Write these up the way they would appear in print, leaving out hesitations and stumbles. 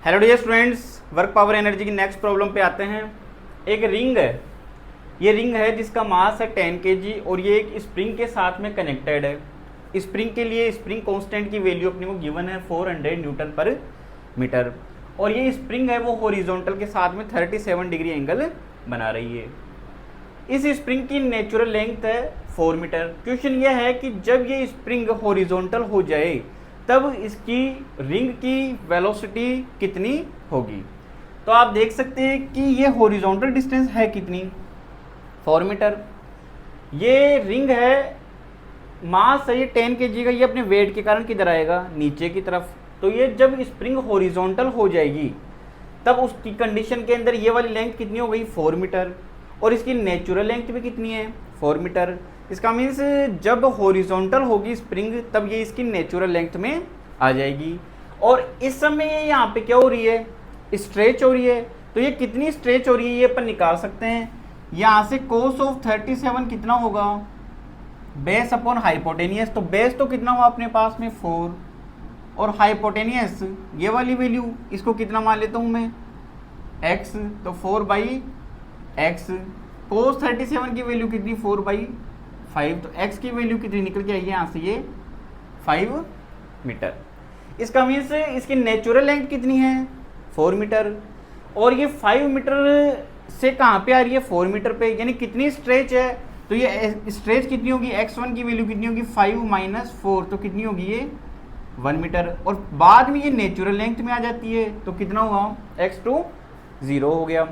Hello dear students, work power energy की next problem पे आते हैं। एक रिंग है, ये रिंग है जिसका मास है 10 kg और ये एक स्प्रिंग के साथ में कनेक्टेड है। स्प्रिंग के लिए स्प्रिंग कांस्टेंट की वैल्यू अपने को गिवन है 400 न्यूटन पर मीटर और ये स्प्रिंग है वो हॉरिजॉन्टल के साथ में 37 डिग्री एंगल बना रही है। इस स्प्रिंग की नेचुरल लेंथ है 4 मीटर। क्वेश्चन यह है कि जब ये स्प्रिंग हॉरिजॉन्टल हो जाए तब इसकी रिंग की वेलोसिटी कितनी होगी। तो आप देख सकते हैं कि ये हॉरिजॉन्टल डिस्टेंस है कितनी, 4 मीटर। ये रिंग है, मास है ये 10 kg का, ये अपने वेट के कारण किधर आएगा, नीचे की तरफ। तो ये जब स्प्रिंग हॉरिजॉन्टल हो जाएगी तब उसकी कंडीशन के अंदर ये वाली लेंथ कितनी हो गई, 4 मीटर और इसकी नेचुरल लेंथ भी कितनी है, 4 मीटर। इसका मीन्स जब हॉरिजॉन्टल होगी स्प्रिंग तब ये इसकी नेचुरल लेंथ में आ जाएगी। और इस समय ये यहाँ पे क्या हो रही है, स्ट्रेच हो रही है। तो ये कितनी स्ट्रेच हो रही है ये अपन निकाल सकते हैं। यहाँ से cos ऑफ 37 कितना होगा, बेस अपॉन हाइपोटेनियस। तो बेस तो कितना हुआ अपने पास में 4 और हाइपोटेनियस ये वाली वैल्यू, इसको कितना मान लेता हूँ मैं, x। तो 4/x। cos 37 की वैल्यू कितनी, 4/5। तो x की वैल्यू कितनी निकल के आई है यहाँ से, ये 5 मीटर। इसका मीन्स इसकी नेचुरल लेंथ कितनी है, 4 मीटर और ये 5 मीटर से कहाँ पे आ रही है, 4 मीटर पे। यानी कितनी स्ट्रेच है, तो ये स्ट्रेच कितनी होगी, x1 की वैल्यू कितनी होगी, 5 - 4। तो कितनी होगी ये 1 मीटर और बाद में ये नेचुरल लेंथ में आ जाती है। तो कितना हुआ, x2 0 हो गया।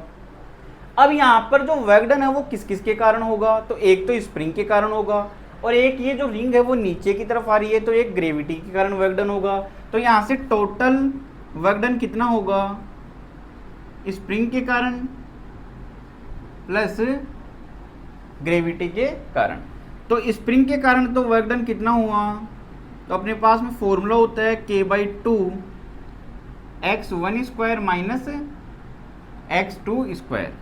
अब यहाँ पर जो वर्क डन है वो किस किस के कारण होगा, तो एक तो स्प्रिंग के कारण होगा और एक ये जो रिंग है वो नीचे की तरफ आ रही है तो एक ग्रेविटी के कारण वर्क डन होगा। तो यहाँ से टोटल वर्क डन कितना होगा, स्प्रिंग के कारण प्लस ग्रेविटी के कारण। तो स्प्रिंग के कारण तो वर्क डन कितना हुआ, तो अपने पास में फॉर्मूला होता है k/2 x1 square minus x2 square.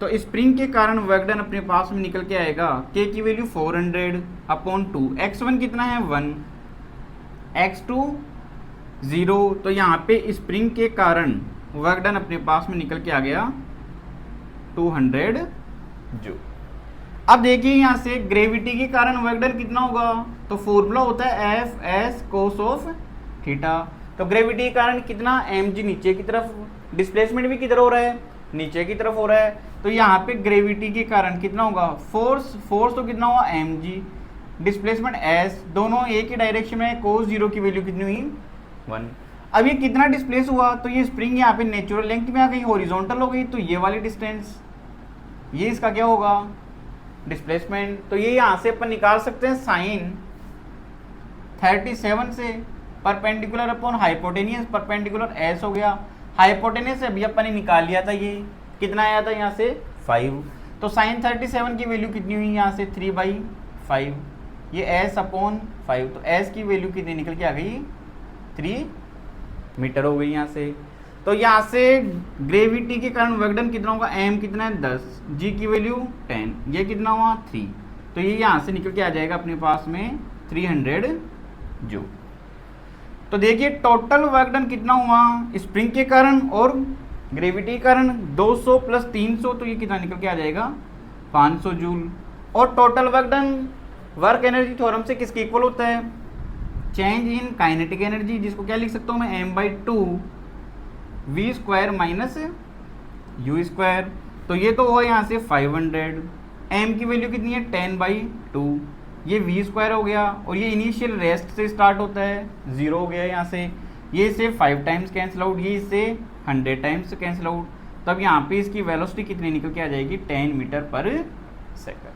तो स्प्रिंग के कारण वर्क डन अपने पास में निकल के आएगा, k की वैल्यू 400/2, x1 कितना है 1, x2 0। तो यहाँ पे स्प्रिंग के कारण वर्क डन अपने पास में निकल के आ गया 200 जूल। अब देखिए यहाँ से ग्रेविटी के कारण वर्क डन कितना होगा, तो फॉर्मूला होता है F cos ऑफ थीटा। तो ग्रेविटी के कारण कितना, mg नीचे की तरफ, डिस्प्लेसमेंट भी किधर हो रहा है, नीचे की तरफ हो रहा है। तो यहाँ पे ग्रेविटी के कारण कितना होगा, फोर्स तो कितना हुआ mg, डिस्प्लेसमेंट s, दोनों एक ही डायरेक्शन में। cos 0 की वैल्यू कितनी हुई 1। अब ये कितना डिस्प्लेस हुआ, तो ये स्प्रिंग यहाँ पे नेचुरल लेंथ में आ गई, हॉरिजॉन्टल हो गई। तो ये वाली डिस्टेंस, ये इसका क्या होगा, डिस्प्लेसमेंट। तो ये यहाँ से अपन निकाल सकते हैं साइन 37 से perpendicular upon hypotenuse, perpendicular s हो गया। हाइपोटेनियस अभी अपन ने निकाल लिया था, ये कितना आया था यहाँ से 5। तो साइन 37 की वैल्यू कितनी हुई यहाँ से 3/5, ये s अपॉन 5। तो s की वैल्यू कितनी निकल के आ गई, 3 मीटर हो गई यहाँ से। तो यहाँ से ग्रेविटी के कारण वर्क डन कितना होगा, m कितना है 10, g की वैल्यू 10, ये कितना हुआ 3। तो ये यहाँ से निकल के आ जाएगा अपने पास में 300 जूल। तो देखिए टोटल वर्क डन कितना हुआ स्प्रिंग के कारण और ग्रेविटी के कारण, 200 + 300, तो ये कितना निकल के आ जाएगा 500 जूल। और total work done work energy theorem से किसके इक्वल होता है, चेंज इन काइनेटिक एनर्जी, जिसको क्या लिख सकता हूँ मैं, m/2 v² - u²। तो ये तो हुआ यहाँ से 500, m की वैल्यू कितनी है 10/2, ये v² हो गया और ये इनिशियल रेस्ट से स्टार्ट होता है, 0 हो गया यहाँ से। ये इससे 5 टाइम्स कैंसिल आउट, ये इससे 100 टाइम्स कैंसिल आउट। तब यहाँ पे इसकी वेलोसिटी कितनी निकल के आ जाएगी, 10 मीटर पर सेकंड।